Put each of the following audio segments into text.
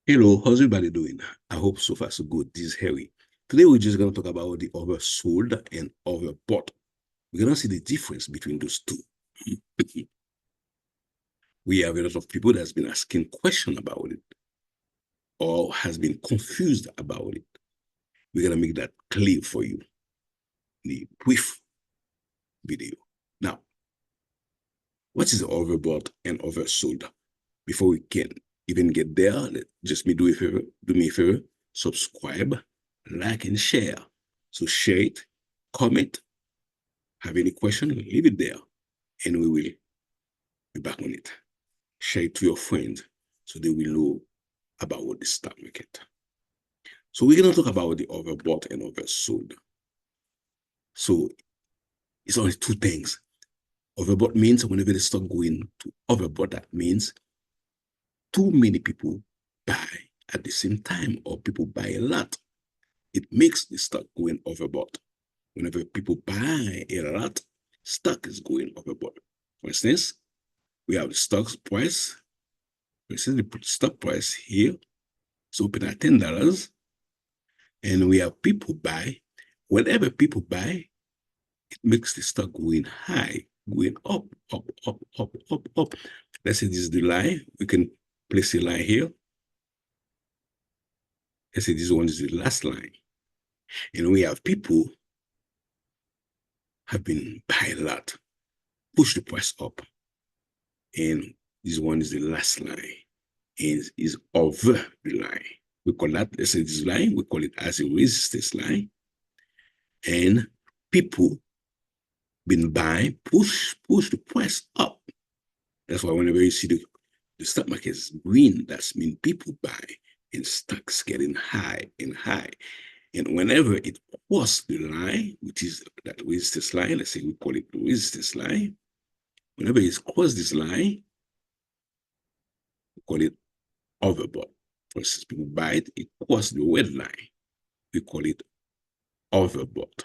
Hello, how's everybody doing? I hope so far so good. This is Harry. Today we're just going to talk about the oversold and overbought. We're going to see the difference between those two. We have a lot of people that's been asking questions about it or has been confused about it. We're going to make that clear for you in the brief video. Now, what is overbought and oversold? Before we can even get there, just do me a favor, subscribe, like, and share. So share it, comment, have any question, leave it there, and we will be back on it. Share it to your friends so they will know about the stock market. So we're going to talk about the overbought and oversold. So it's only two things. Overbought means whenever the stock going to overbought, that means too many people buy at the same time, or people buy a lot. It makes the stock going overbought. Whenever people buy a lot, stock is going overbought. For instance, we have the stock price. For instance, we put stock price here. So open at $10, and we have people buy. Whenever people buy, it makes the stock going high, going up, up, up, up, up, up. Let's say this is the line. We can place a line here. Let's say this one is the last line. And we have people have been buying a lot, push the price up. And this one is the last line, and is over the line. We call that, let's say this line, we call it as a resistance line. And people been buying, push the price up. That's why whenever you see the stock market is green, that's mean people buy and stocks getting high and high. And whenever it crosses the line, which is that resistance line, let's say we call it the resistance line, whenever it crosses this line, we call it overbought. For instance, people buy it, it crosses the red line. We call it overbought.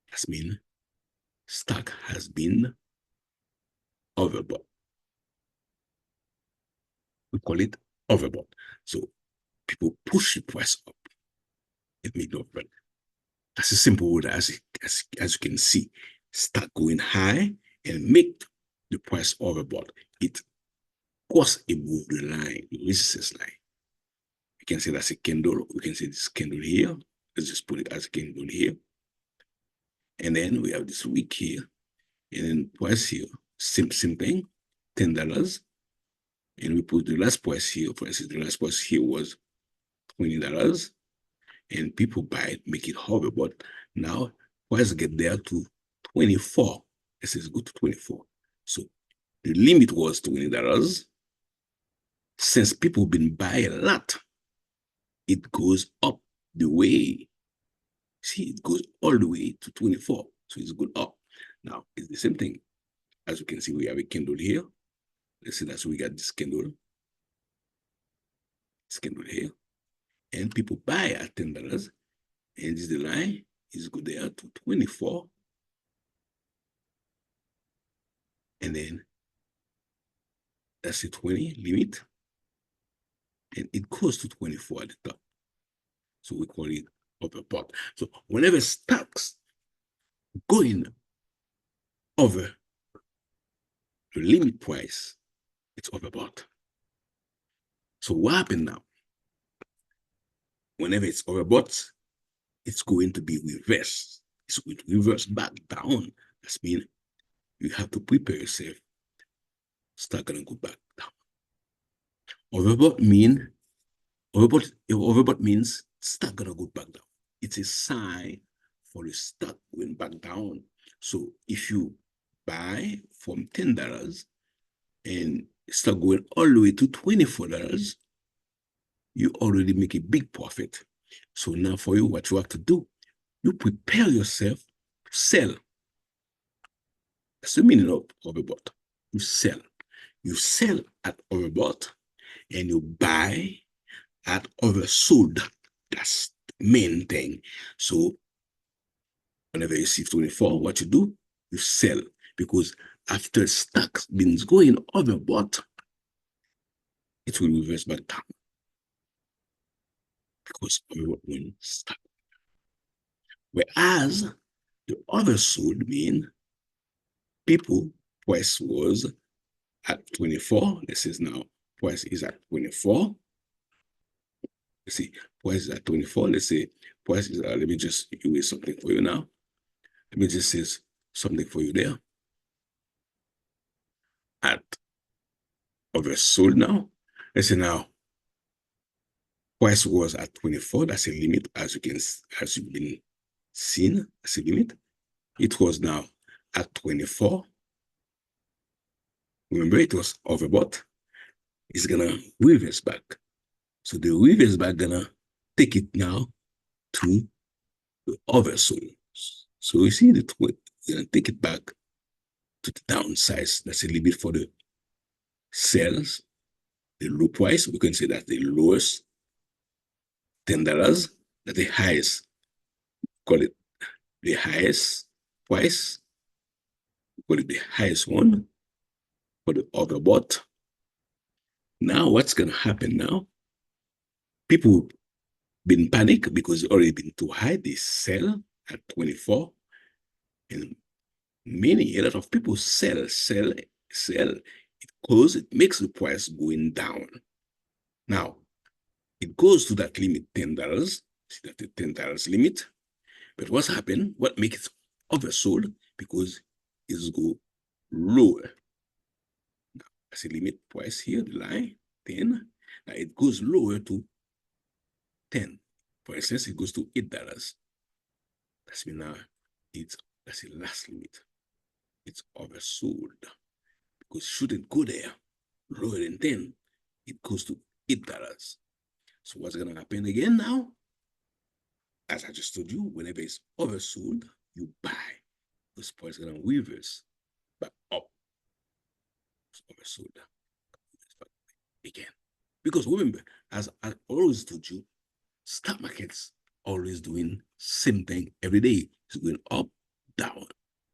That means stock has been overbought. We call it overbought. So people push the price up. It made no difference. That's a simple word as you can see. Stock going high and make the price overbought. It goes above the line, the resistance line. We can say that's a candle. We can say this candle here. Let's just put it as a candle here. And then we have this wick here. And then price here, same thing, $10. And we put the last price here. For instance, the last price here was $20. And people buy it, make it hover. But now price get there to 24. It says go to 24. So the limit was $20. Since people been buying a lot, it goes up the way. See, it goes all the way to 24. So it's good up. Now, it's the same thing. As you can see, we have a candle here. Let's say that's we got this candle. This candle here. And people buy at $10. And this is the line. It's go there to 24. And then that's the 20 limit. And it goes to 24 at the top. So we call it overbought. So whenever stocks going over the limit price, it's overbought. So what happened now? Whenever it's overbought, it's going to be reversed. It's going to reverse back down. That means you have to prepare yourself. Stock gonna go back down. Overbought means stock gonna go back down. It's a sign for the stock going back down. So if you buy from $10 and stock going all the way to $24, you already make a big profit. So now for you, what you have to do, you prepare yourself to sell. That's the meaning of overbought. You sell. You sell at overbought and you buy at oversold. That's the main thing. So whenever you see 24, what you do, you sell. Because after stock been going overbought, it will reverse back down. because overbought means stuck. Whereas the oversold mean people price was at 24. This is now price is at 24. Let's see, price is at 24. Let's say price is, let me just erase something for you now. Let me just say something for you there. At oversold now. Let's say now price was at 24. That's a limit, as you've been seen, as a limit. It was now at 24. Remember, it was overbought. It's gonna reverse back. So the reverse back gonna take it now to the oversold. So you see the gonna take it back to the downside. That's a limit for the sales. The low price, we can say that the lowest $10, that the highest, call it the highest price, call it the highest one for the overbought. Now what's gonna happen now? People been panic because it's already been too high. They sell at 24, and a lot of people sell. It makes the price going down. Now it goes to that limit, $10. See that the $10 limit. But what's happened? What makes it oversold? Because it's go lower. Now, that's a limit price here, the line 10. Now it goes lower to 10. For instance, it goes to $8. That's mean now that's the last limit. It's oversold because should it go there lower than 10, it goes to $8. So what's gonna happen again now? As I just told you, whenever it's oversold, you buy. This price is gonna reverse back up. It's oversold again. Because remember, as I always told you, stock markets always doing same thing every day. It's going up, down,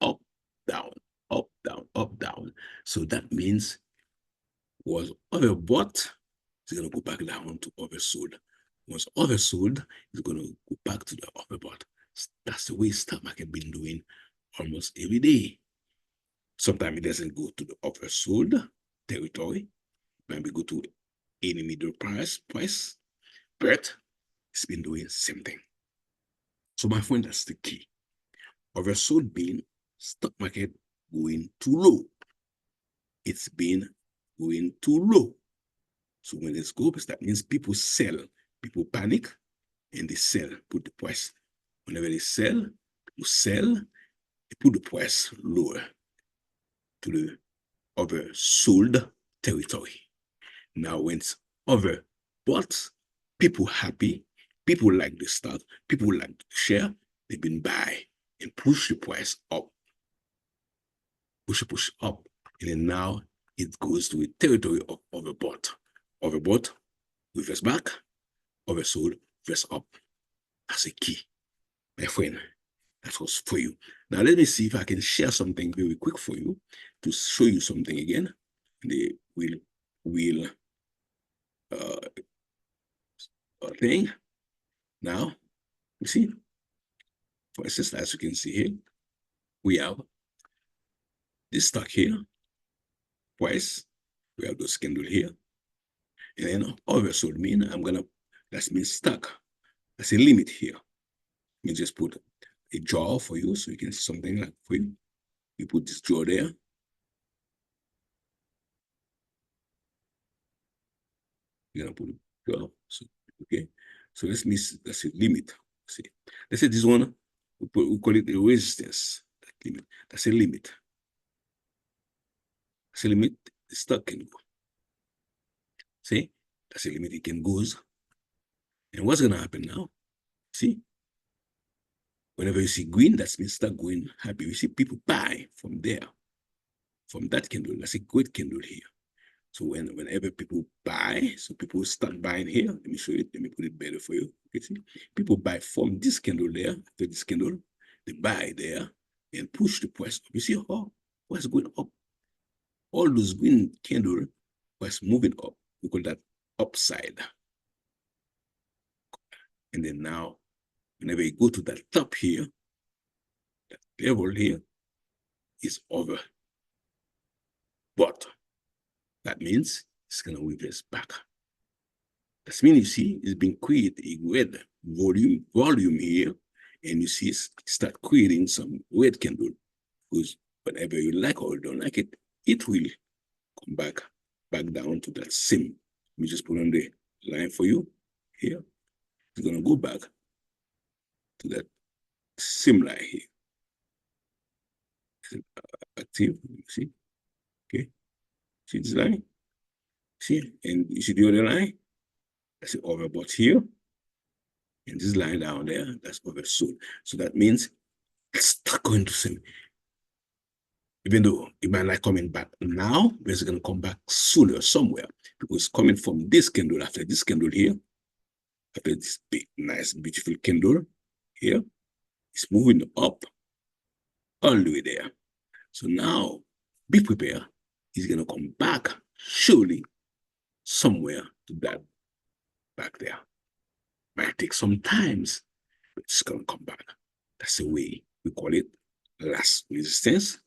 up, down, up, down, up, down. So that means was overbought, it's gonna go back down to oversold. Once oversold, it's gonna go back to the overbought. That's the way stock market been doing almost every day. Sometimes it doesn't go to the oversold territory. Maybe go to any middle price, but it's been doing the same thing. So my friend, that's the key. Oversold being stock market going too low. It's been going too low. So when it goes, that means people sell, people panic, and they sell, put the price. Whenever they sell, people sell, they put the price lower to the oversold territory. Now when it's overbought, people happy, people like the stock, people like the share, they've been buy and push the price up. Push up. And then now it goes to a territory of overbought. Overbought, reverse back, oversold, reverse up. That's a key, my friend. That was for you. Now let me see if I can share something very quick for you to show you something again. The wheel thing. Now, you see, for instance, as you can see here, we have this stock here, price, we have those candle here, and then oversold mean that means stock. That's a limit here. Let me just put a draw for you so you can see something like for you. You put this draw there. You're gonna put a draw. So, okay. So let's a limit. See, let's say this one, we call it the resistance. That limit. That's a limit. That's a limit. The stock can go. See, that's a limit. It can go. And what's gonna happen now? See, whenever you see green, that means stock going happy. You see people buy from there, from that candle. That's a great candle here. So whenever people buy, so people start buying here. Let me show you. Let me put it better for you. You see, people buy from this candle there. After this candle, they buy there and push the price up. You see, oh, what's going up? All those green candle was moving up. We call that upside. And then now, whenever you go to that top here, that level here is overbought. That means it's going to reverse back. That means you see it's been created a red volume here, and you see start creating some red candle. Because whatever you like or don't like it, it will come back down to that same. Let me just put on the line for you here. It's gonna go back to that same line here. Active, you see? Okay. See this line? See? And you see the other line? That's the overbought here. And this line down there, that's oversold. So that means it's not going to same. Even though it might not coming back now, but it's going to come back sooner somewhere, because coming from this candle, after this candle here, after this big, nice, beautiful candle here, it's moving up all the way there. So now, be prepared. It's going to come back surely somewhere to that back there. Might take some times, but it's going to come back. That's the way we call it last resistance.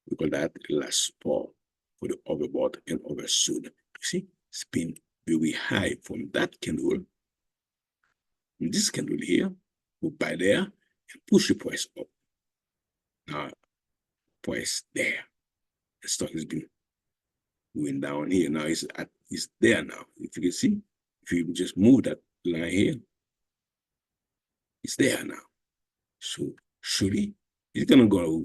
We call that last support for the overbought and oversold. You see, it's been very high from that candle. And this candle here, we buy there and push the price up. Now, price there. The stock has been going down here. Now it's there now. If you can see, if you just move that line here, it's there now. So surely it's gonna go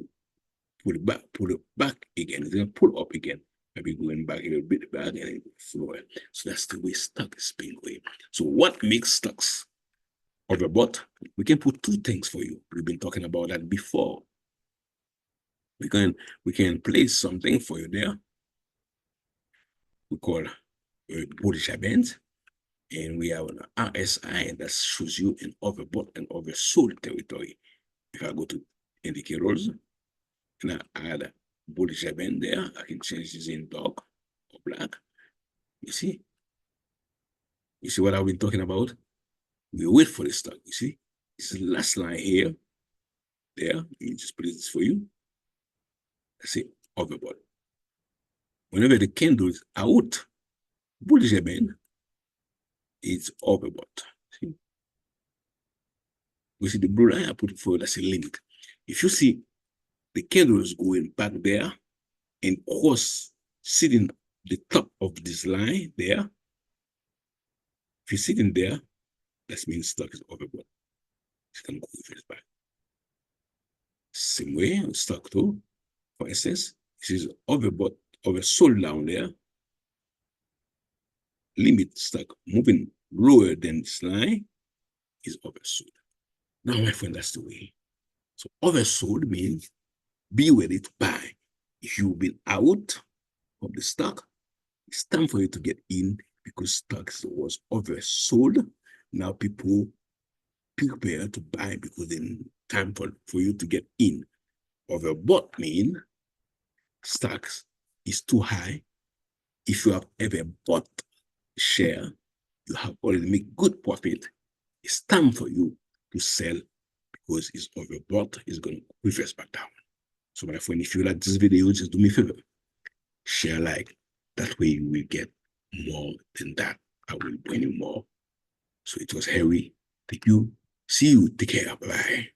pull it back again. It's gonna pull up again. Maybe going back a little bit back and floor. So that's the way stock is being going. So what makes stocks overbought? We can put two things for you. We've been talking about that before. We can place something for you there. We call bullish band, and we have an RSI that shows you an overbought and oversold territory. If I go to indicators and I add bullish band there, I can change this in dark or black. You see what I've been talking about? We wait for the stock. You see, this is the last line here. There, let me just put this for you. Let's say overbought. Whenever the candle is out, bullish band, it's overbought. See? We see the blue line I put it for, that's a limit. If you see the candle is going back there and cross sitting the top of this line there, if you're sitting there, that means stock is overbought. It's going to go reverse back. Same way, stock too. For instance, this is overbought, oversold down there. Limit stock moving lower than this line is oversold. Now, my friend, that's the way. So oversold means be ready to buy. If you've been out of the stock, it's time for you to get in, because stock was oversold. Now people prepare to buy because then time for you to get in. Overbought means stocks is too high. If you have ever bought a share, you have already made good profit. It's time for you to sell, because it's overbought. It's going to reverse back down. So my friend, if you like this video, just do me a favor. Share, like. That way you will get more than that. I will bring you more. So it was Harry. Thank you. See you. Take care. Bye.